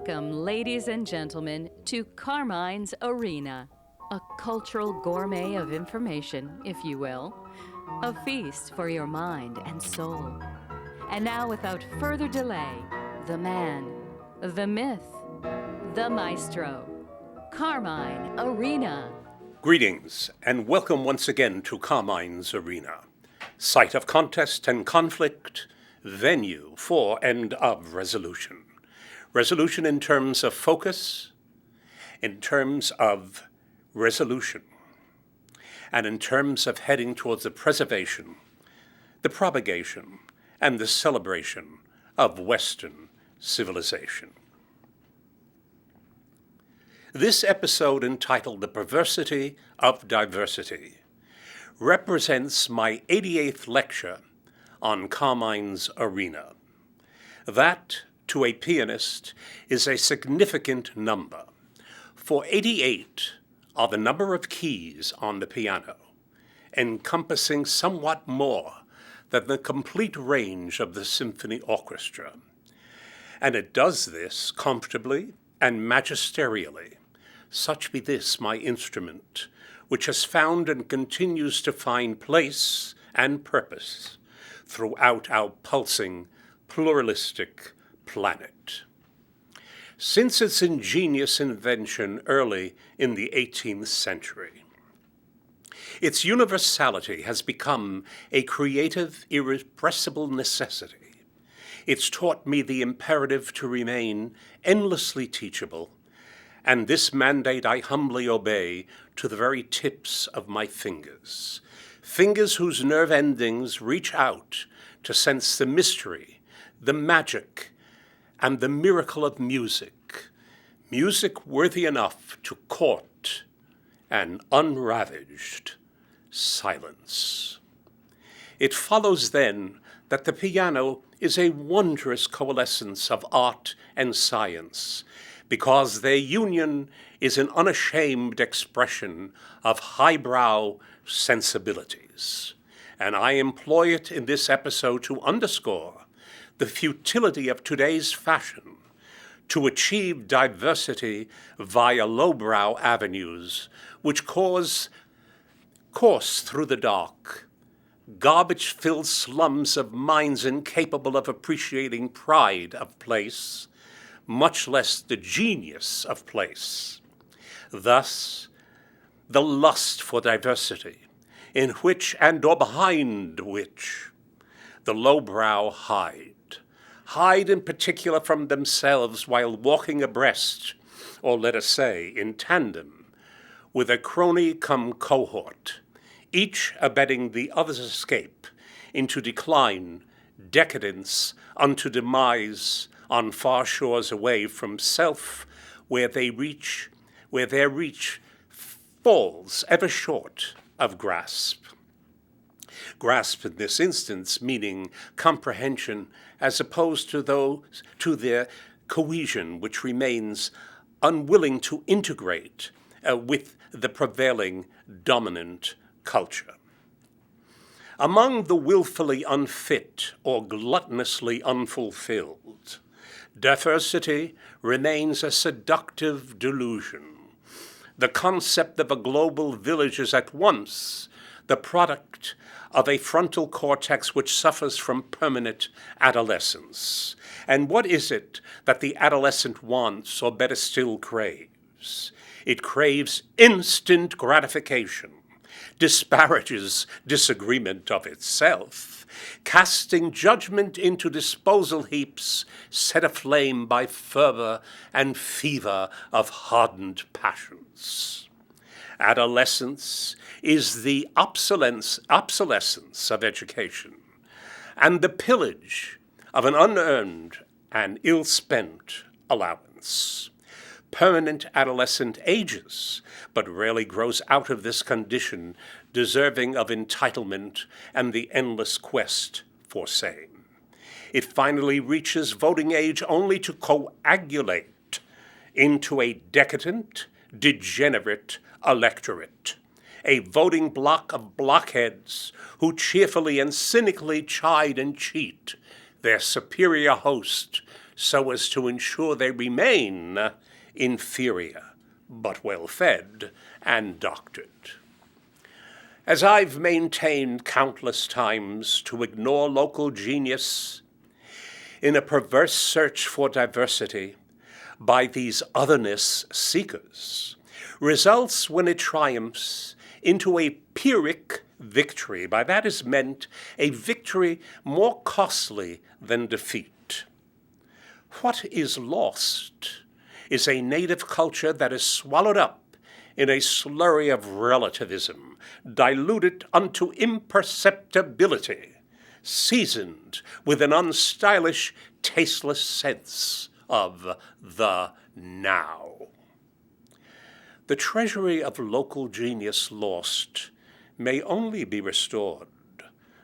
Welcome, ladies and gentlemen, to Carmines Arena, a cultural gourmet of information, if you will, a feast for your mind and soul. And now, without further delay, the man, the myth, the maestro, Carmine Arena. Greetings, and welcome once again to Carmines Arena, site of contest and conflict, venue for and of resolution. Resolution in terms of focus, in terms of resolution, and in terms of heading towards the preservation, the propagation, and the celebration of Western civilization. This episode, entitled The Perversity of Diversity, represents my 88th lecture on Carmines Arena. That, to a pianist, is a significant number, for 88 are the number of keys on the piano, encompassing somewhat more than the complete range of the symphony orchestra. And it does this comfortably and magisterially. Such be this my instrument, which has found and continues to find place and purpose throughout our pulsing, pluralistic planet. Since its ingenious invention early in the 18th century, its universality has become a creative, irrepressible necessity. It's taught me the imperative to remain endlessly teachable, and this mandate I humbly obey to the very tips of my fingers, fingers whose nerve endings reach out to sense the mystery, the magic, and the miracle of music, music worthy enough to court an unravaged silence. It follows then that the piano is a wondrous coalescence of art and science, because their union is an unashamed expression of highbrow sensibilities. And I employ it in this episode to underscore the futility of today's fashion to achieve diversity via lowbrow avenues which course through the dark, garbage-filled slums of minds incapable of appreciating pride of place, much less the genius of place. Thus, the lust for diversity, in which and or behind which the lowbrow hide in particular from themselves while walking abreast, or let us say in tandem, with a crony cum cohort, each abetting the other's escape into decline, decadence, unto demise on far shores away from self, where their reach falls ever short of grasp. Grasp in this instance meaning comprehension as opposed to their cohesion, which remains unwilling to integrate with the prevailing dominant culture. Among the willfully unfit or gluttonously unfulfilled, diversity remains a seductive delusion. The concept of a global village is at once the product of a frontal cortex which suffers from permanent adolescence. And what is it that the adolescent wants, or better still craves? It craves instant gratification, disparages disagreement of itself, casting judgment into disposal heaps set aflame by fervor and fever of hardened passions. Adolescence is the obsolescence of education and the pillage of an unearned and ill-spent allowance. Permanent adolescent ages, but rarely grows out of this condition, deserving of entitlement and the endless quest for same. It finally reaches voting age only to coagulate into a decadent, degenerate electorate, a voting bloc of blockheads who cheerfully and cynically chide and cheat their superior host so as to ensure they remain inferior, but well-fed and doctored. As I've maintained countless times, to ignore local genius in a perverse search for diversity by these otherness seekers results when it triumphs into a Pyrrhic victory. By that is meant a victory more costly than defeat. What is lost is a native culture that is swallowed up in a slurry of relativism, diluted unto imperceptibility, seasoned with an unstylish, tasteless sense of the now. The treasury of local genius lost may only be restored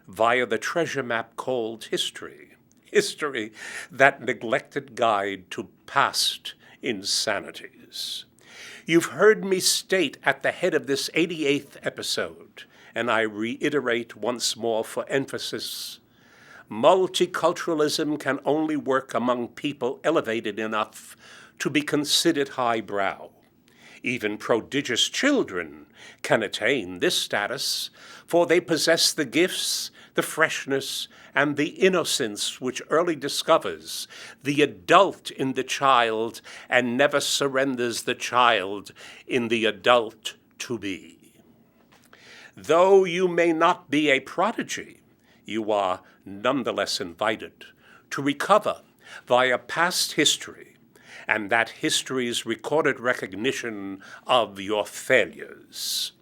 via the treasure map called history, history, that neglected guide to past insanities. You've heard me state at the head of this 88th episode, and I reiterate once more for emphasis, multiculturalism can only work among people elevated enough to be considered highbrow. Even prodigious children can attain this status, for they possess the gifts, the freshness, and the innocence which early discovers the adult in the child and never surrenders the child in the adult to be. Though you may not be a prodigy, you are nonetheless invited to recover via past history and that history's recorded recognition of your failures.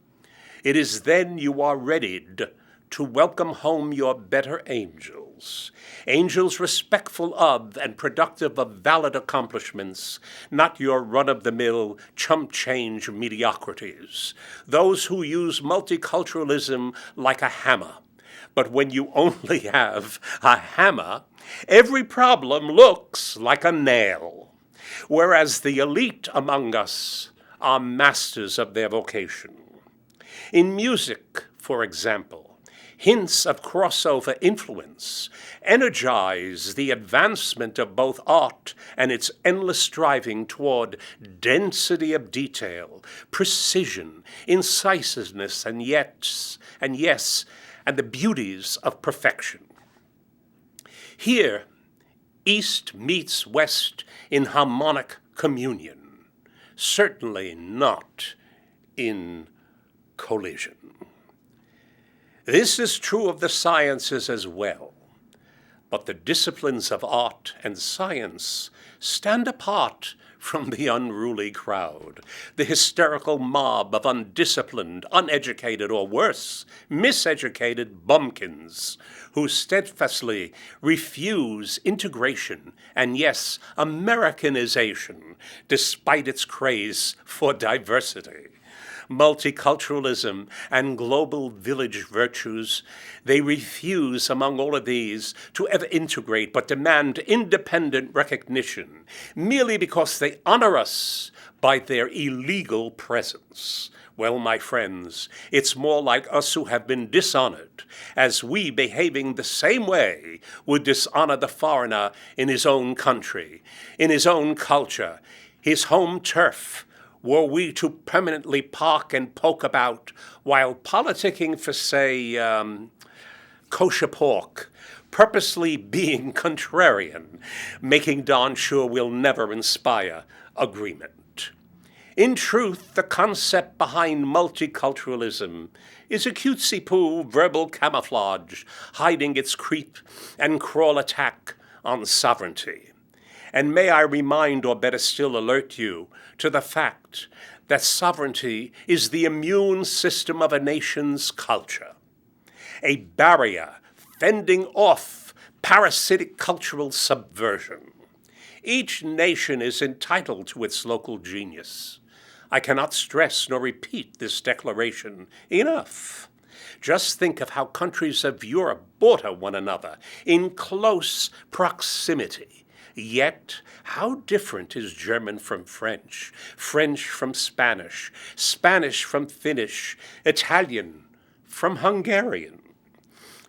It is then you are readied to welcome home your better angels, angels respectful of and productive of valid accomplishments, not your run-of-the-mill, chump-change mediocrities, those who use multiculturalism like a hammer. But when you only have a hammer, every problem looks like a nail. Whereas the elite among us are masters of their vocation. In music, for example, hints of crossover influence energize the advancement of both art and its endless striving toward density of detail, precision, incisiveness, and the beauties of perfection. Here, East meets West in harmonic communion, certainly not in collision. This is true of the sciences as well, but the disciplines of art and science stand apart from the unruly crowd, the hysterical mob of undisciplined, uneducated, or worse, miseducated bumpkins who steadfastly refuse integration and, yes, Americanization, despite its craze for diversity. Multiculturalism and global village virtues, they refuse among all of these to ever integrate but demand independent recognition merely because they honor us by their illegal presence. Well, my friends, it's more like us who have been dishonored, as we, behaving the same way, would dishonor the foreigner in his own country, in his own culture, his home turf, were we to permanently park and poke about while politicking for, say, kosher pork, purposely being contrarian, making darn sure we'll never inspire agreement. In truth, the concept behind multiculturalism is a cutesy-poo verbal camouflage hiding its creep and crawl attack on sovereignty. And may I remind, or better still alert you, to the fact that sovereignty is the immune system of a nation's culture, a barrier fending off parasitic cultural subversion. Each nation is entitled to its local genius. I cannot stress nor repeat this declaration enough. Just think of how countries of Europe border one another in close proximity. Yet, how different is German from French, French from Spanish, Spanish from Finnish, Italian from Hungarian?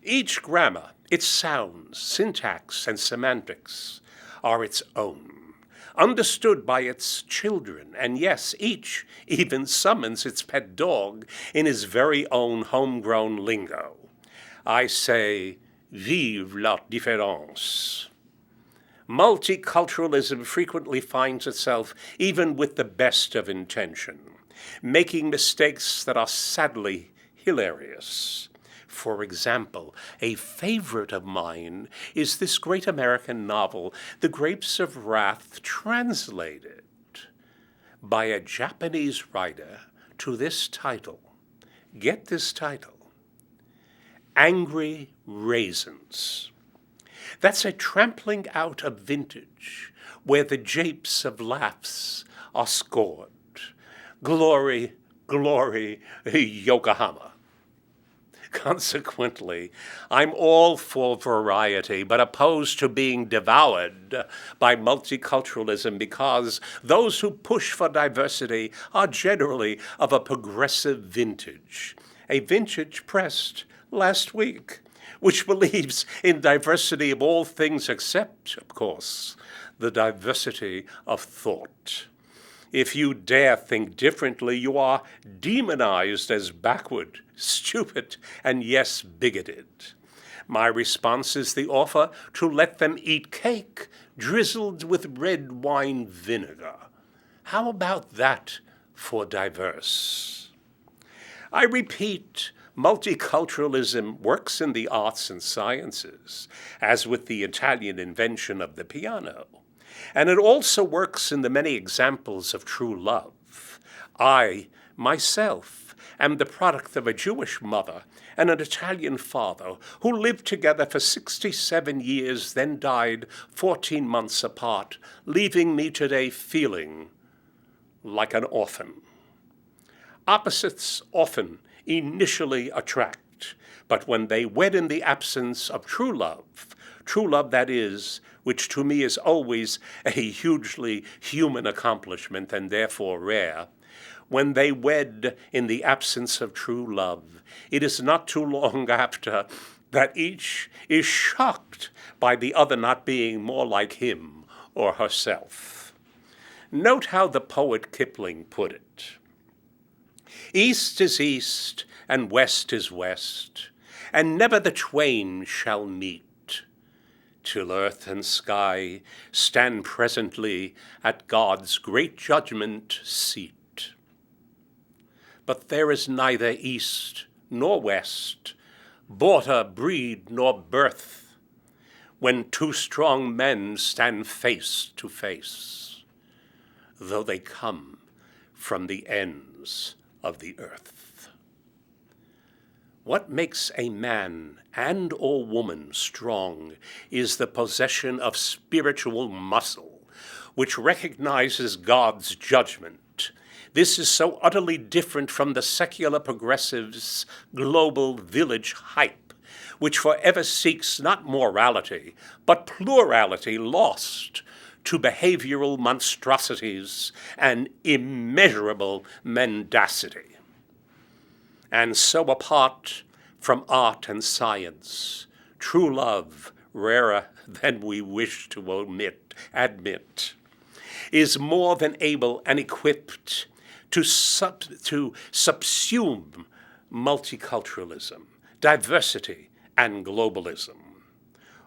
Each grammar, its sounds, syntax, and semantics are its own, understood by its children, and yes, each even summons its pet dog in his very own homegrown lingo. I say, vive la différence. Multiculturalism frequently finds itself, even with the best of intention, making mistakes that are sadly hilarious. For example, a favorite of mine is this great American novel, The Grapes of Wrath, translated by a Japanese writer to this title. Get this title: Angry Raisins. That's a trampling out of vintage, where the japes of laughs are scored. Glory, glory, Yokohama. Consequently, I'm all for variety, but opposed to being devoured by multiculturalism, because those who push for diversity are generally of a progressive vintage, a vintage pressed last week, which believes in diversity of all things except, of course, the diversity of thought. If you dare think differently, you are demonized as backward, stupid, and yes, bigoted. My response is the offer to let them eat cake drizzled with red wine vinegar. How about that for diverse? I repeat, multiculturalism works in the arts and sciences, as with the Italian invention of the piano. And it also works in the many examples of true love. I, myself, am the product of a Jewish mother and an Italian father who lived together for 67 years, then died 14 months apart, leaving me today feeling like an orphan. Opposites often initially attract, but when they wed in the absence of true love that is, which to me is always a hugely human accomplishment and therefore rare, when they wed in the absence of true love, it is not too long after that each is shocked by the other not being more like him or herself. Note how the poet Kipling put it. East is east, and west is west, and never the twain shall meet, till earth and sky stand presently at God's great judgment seat. But there is neither east nor west, border, breed, nor birth, when two strong men stand face to face, though they come from the ends of the earth. What makes a man and or woman strong is the possession of spiritual muscle, which recognizes God's judgment. This is so utterly different from the secular progressives' global village hype, which forever seeks not morality, but plurality lost to behavioral monstrosities and immeasurable mendacity. And so apart from art and science, true love, rarer than we wish to admit, is more than able and equipped to subsume multiculturalism, diversity, and globalism.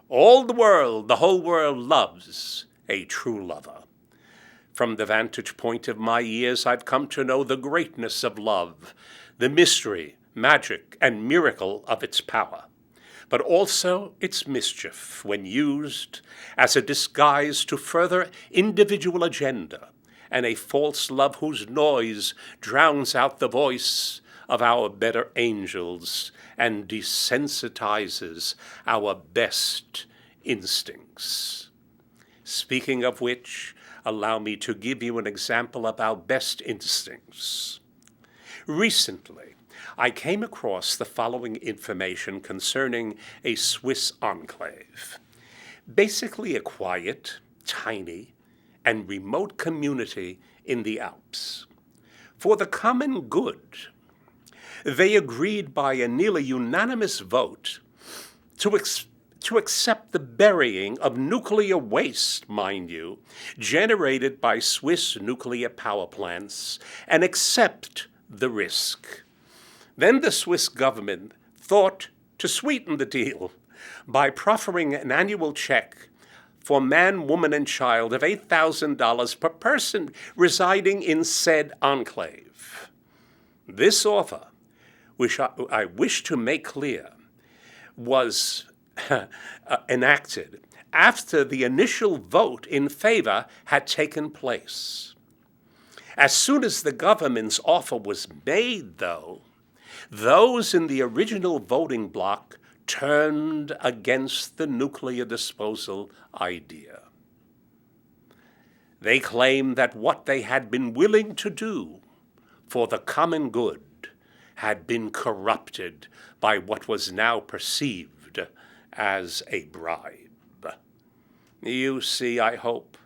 All the world, the whole world loves a true lover. From the vantage point of my years, I've come to know the greatness of love, the mystery, magic, and miracle of its power, but also its mischief when used as a disguise to further individual agenda and a false love whose noise drowns out the voice of our better angels and desensitizes our best instincts. Speaking of which, allow me to give you an example of our best instincts. Recently, I came across the following information concerning a Swiss enclave. Basically a quiet, tiny, and remote community in the Alps. For the common good, they agreed by a nearly unanimous vote to accept the burying of nuclear waste, mind you, generated by Swiss nuclear power plants, and accept the risk. Then the Swiss government thought to sweeten the deal by proffering an annual check for man, woman, and child of $8,000 per person residing in said enclave. This offer, which I wish to make clear, was enacted after the initial vote in favor had taken place. As soon as the government's offer was made, though, those in the original voting bloc turned against the nuclear disposal idea. They claimed that what they had been willing to do for the common good had been corrupted by what was now perceived as a bribe. You see, I hope,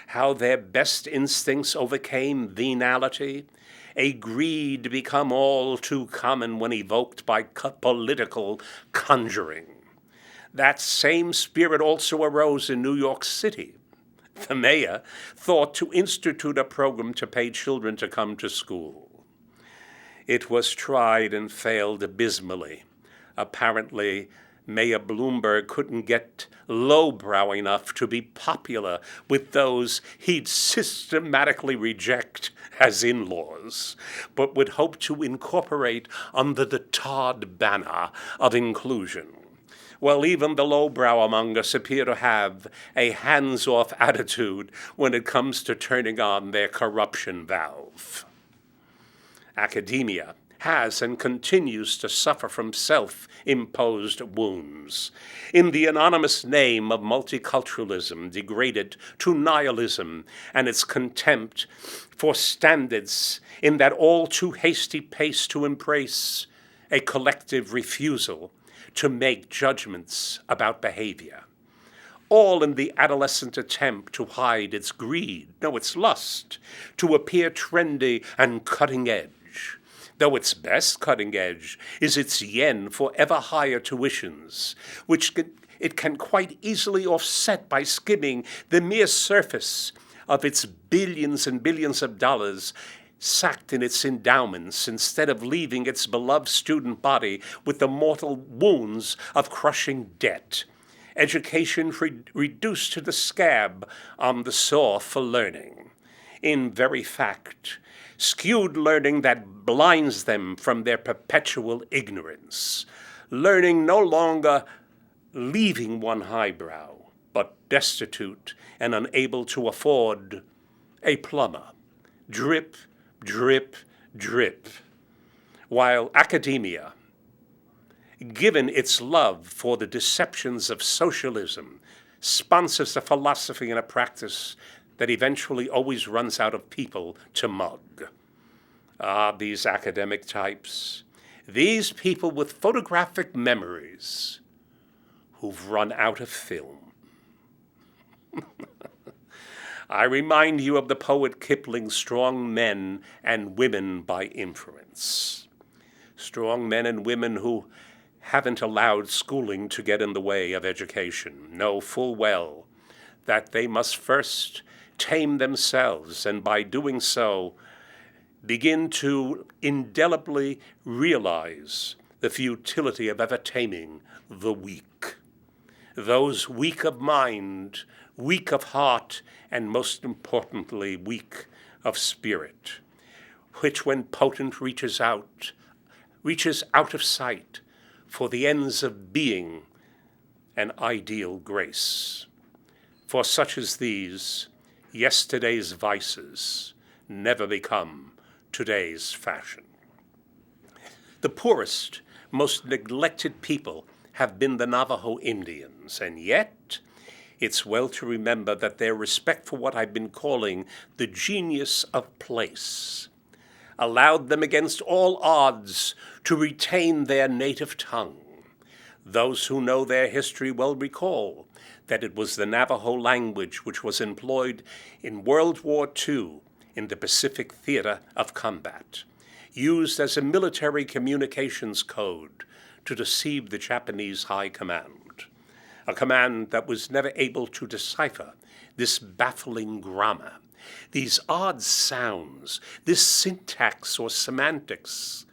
how their best instincts overcame venality, a greed become all too common when evoked by political conjuring. That same spirit also arose in New York City. The mayor thought to institute a program to pay children to come to school. It was tried and failed abysmally. Apparently, Mayor Bloomberg couldn't get lowbrow enough to be popular with those he'd systematically reject as in-laws, but would hope to incorporate under the Todd banner of inclusion. Well, even the lowbrow among us appear to have a hands-off attitude when it comes to turning on their corruption valve. Academia has and continues to suffer from self-imposed wounds. In the anonymous name of multiculturalism degraded to nihilism and its contempt for standards in that all too hasty pace to embrace a collective refusal to make judgments about behavior. All in the adolescent attempt to hide its greed, no, its lust, to appear trendy and cutting edge. Though its best cutting edge is its yen for ever higher tuitions, which it can quite easily offset by skimming the mere surface of its billions and billions of dollars sacked in its endowments, instead of leaving its beloved student body with the mortal wounds of crushing debt. Education reduced to the scab on the saw for learning. In very fact, skewed learning that blinds them from their perpetual ignorance. Learning no longer leaving one highbrow, but destitute and unable to afford a plumber. Drip, drip, drip. While academia, given its love for the deceptions of socialism, sponsors a philosophy and a practice that eventually always runs out of people to mug. These academic types, these people with photographic memories who've run out of film. I remind you of the poet Kipling's strong men and women by inference. Strong men and women who haven't allowed schooling to get in the way of education, know full well that they must first tame themselves, and by doing so, begin to indelibly realize the futility of ever taming the weak. Those weak of mind, weak of heart, and most importantly, weak of spirit, which when potent reaches out of sight for the ends of being an ideal grace. For such as these, yesterday's vices never become today's fashion. The poorest, most neglected people have been the Navajo Indians, and yet it's well to remember that their respect for what I've been calling the genius of place allowed them against all odds to retain their native tongue. Those who know their history well recall that it was the Navajo language which was employed in World War II in the Pacific Theater of Combat, used as a military communications code to deceive the Japanese High Command. a command that was never able to decipher this baffling grammar, these odd sounds, this syntax or semantics.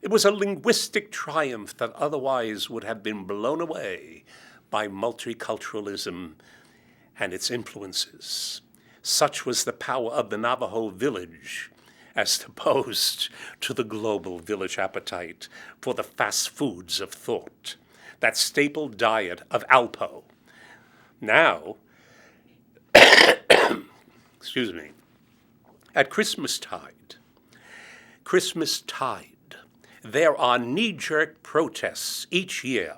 It was a linguistic triumph that otherwise would have been blown away by multiculturalism and its influences. Such was the power of the Navajo village as opposed to the global village appetite for the fast foods of thought, that staple diet of Alpo. Now, excuse me, at Christmastide, there are knee-jerk protests each year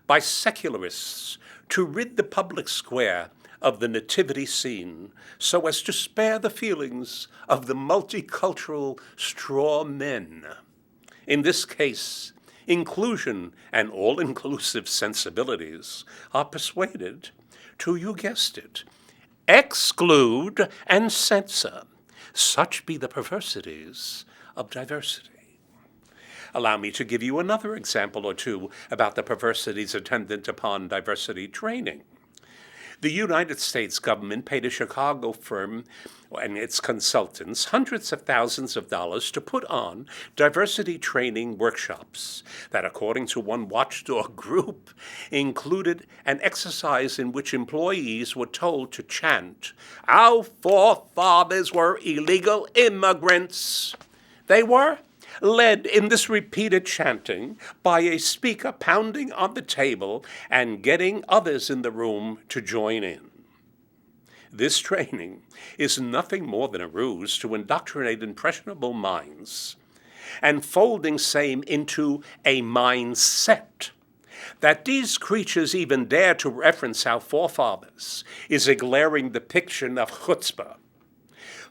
by secularists to rid the public square of the nativity scene so as to spare the feelings of the multicultural straw men. In this case, inclusion and all-inclusive sensibilities are persuaded to, you guessed it, exclude and censor. Such be the perversities of diversity. Allow me to give you another example or two about the perversities attendant upon diversity training. The United States government paid a Chicago firm and its consultants hundreds of thousands of dollars to put on diversity training workshops that, according to one watchdog group, included an exercise in which employees were told to chant, "Our forefathers were illegal immigrants." They were led in this repeated chanting by a speaker pounding on the table and getting others in the room to join in. This training is nothing more than a ruse to indoctrinate impressionable minds, and folding same into a mindset. That these creatures even dare to reference our forefathers is a glaring depiction of chutzpah.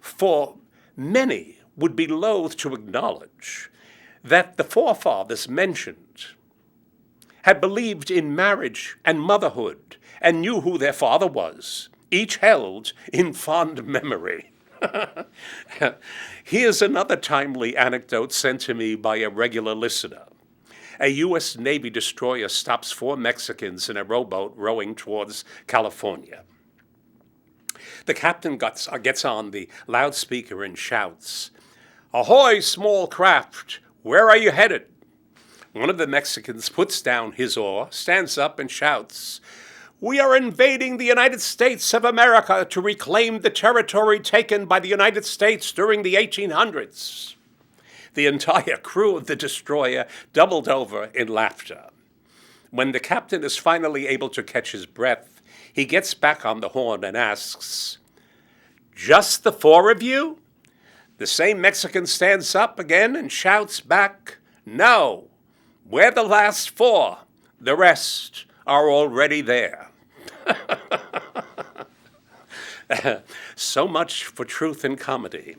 For many would be loath to acknowledge that the forefathers mentioned had believed in marriage and motherhood and knew who their father was, each held in fond memory. Here's another timely anecdote sent to me by a regular listener. A U.S. Navy destroyer stops 4 Mexicans in a rowboat rowing towards California. The captain gets on the loudspeaker and shouts, "Ahoy, small craft! Where are you headed?" One of the Mexicans puts down his oar, stands up, and shouts, "We are invading the United States of America to reclaim the territory taken by the United States during the 1800s. The entire crew of the destroyer doubled over in laughter. When the captain is finally able to catch his breath, he gets back on the horn and asks, "Just the 4 of you?" The same Mexican stands up again and shouts back, "No, we're the last 4. The rest are already there." So much for truth and comedy.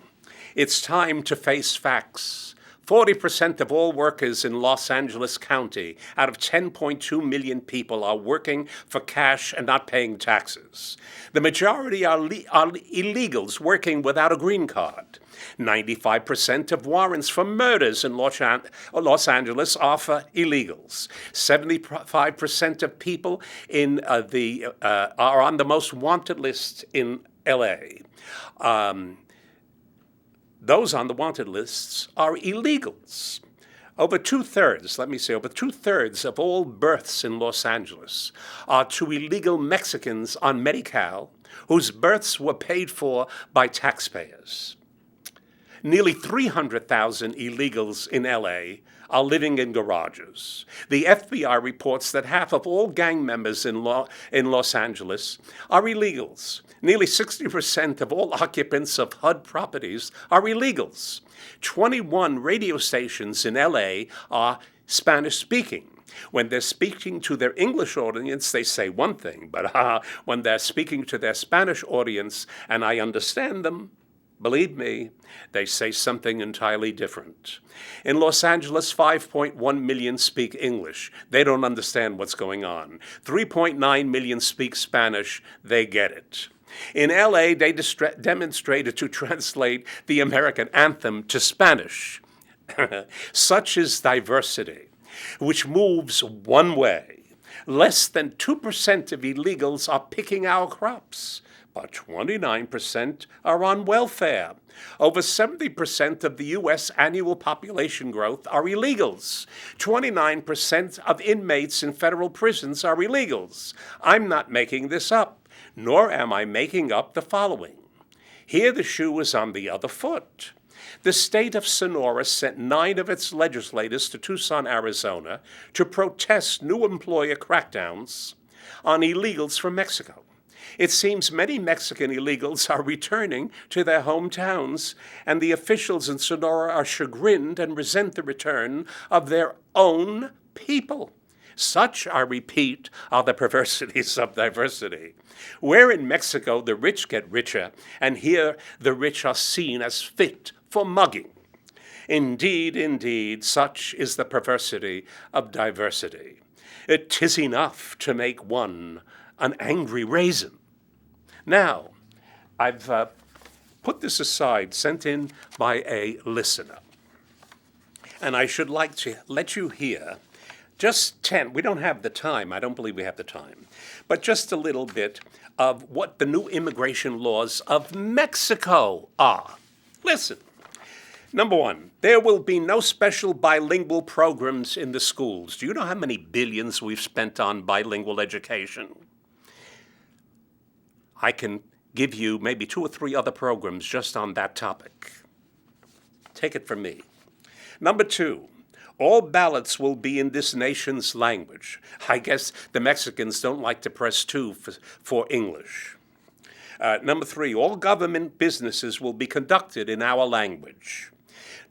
It's time to face facts. 40% of all workers in Los Angeles County out of 10.2 million people are working for cash and not paying taxes. The majority are illegals working without a green card. 95% of warrants for murders in Los Angeles are for illegals. 75% of people are on the most wanted list in LA. Those on the wanted lists are illegals. Over two-thirds of all births in Los Angeles are to illegal Mexicans on Medi-Cal, whose births were paid for by taxpayers. Nearly 300,000 illegals in LA are living in garages. The FBI reports that half of all gang members in Los Angeles are illegals. Nearly 60% of all occupants of HUD properties are illegals. 21 radio stations in LA are Spanish-speaking. When they're speaking to their English audience, they say one thing, but when they're speaking to their Spanish audience, and I understand them, believe me, they say something entirely different. In Los Angeles, 5.1 million speak English. They don't understand what's going on. 3.9 million speak Spanish. They get it. In LA, they demonstrated to translate the American anthem to Spanish. Such is diversity, which moves one way. Less than 2% of illegals are picking our crops, but 29% are on welfare. Over 70% of the U.S. annual population growth are illegals. 29% of inmates in federal prisons are illegals. I'm not making this up, nor am I making up the following. Here the shoe is on the other foot. The state of Sonora sent 9 of its legislators to Tucson, Arizona, to protest new employer crackdowns on illegals from Mexico. It seems many Mexican illegals are returning to their hometowns, and the officials in Sonora are chagrined and resent the return of their own people. Such, I repeat, are the perversities of diversity. Where in Mexico the rich get richer, and here the rich are seen as fit for mugging. Indeed, indeed, such is the perversity of diversity. 'Tis enough to make one an angry raisin. Now, I've put this aside, sent in by a listener, and I should like to let you hear just 10, we don't have the time, I don't believe we have the time, but just a little bit of what the new immigration laws of Mexico are. Listen. Number 1, there will be no special bilingual programs in the schools. Do you know how many billions we've spent on bilingual education? I can give you maybe 2 or 3 other programs just on that topic. Take it from me. Number 2, all ballots will be in this nation's language. I guess the Mexicans don't like to press 2 for English. Number 3, all government businesses will be conducted in our language.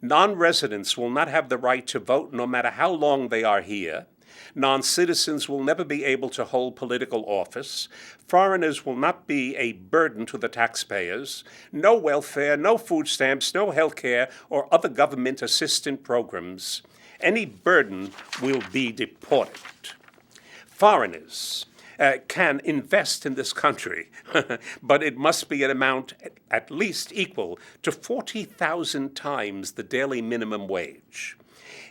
Non-residents will not have the right to vote no matter how long they are here. Non-citizens will never be able to hold political office. Foreigners will not be a burden to the taxpayers. No welfare, no food stamps, no health care, or other government assistance programs. Any burden will be deported. Foreigners can invest in this country, but it must be an amount at least equal to 40,000 times the daily minimum wage.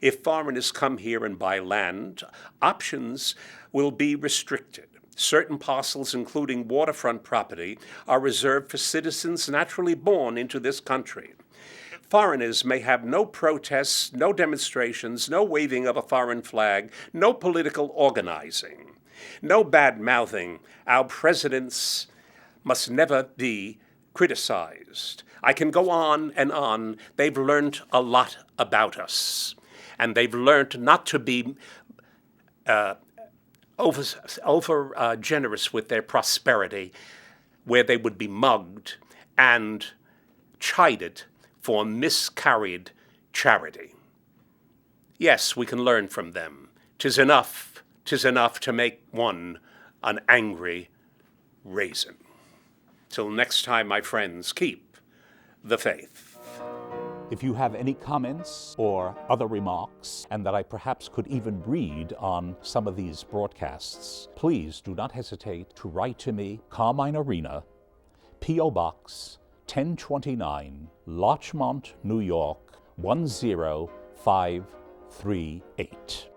If foreigners come here and buy land, options will be restricted. Certain parcels, including waterfront property, are reserved for citizens naturally born into this country. Foreigners may have no protests, no demonstrations, no waving of a foreign flag, no political organizing. No bad-mouthing. Our presidents must never be criticized. I can go on and on. They've learned a lot about us, and they've learned not to be over generous with their prosperity, where they would be mugged and chided for miscarried charity. Yes, we can learn from them. 'Tis enough to make one an angry raisin. Till next time, my friends, keep the faith. If you have any comments or other remarks, and that I perhaps could even read on some of these broadcasts, please do not hesitate to write to me, Carmine Arena, P.O. Box 1029, Larchmont, New York 10538.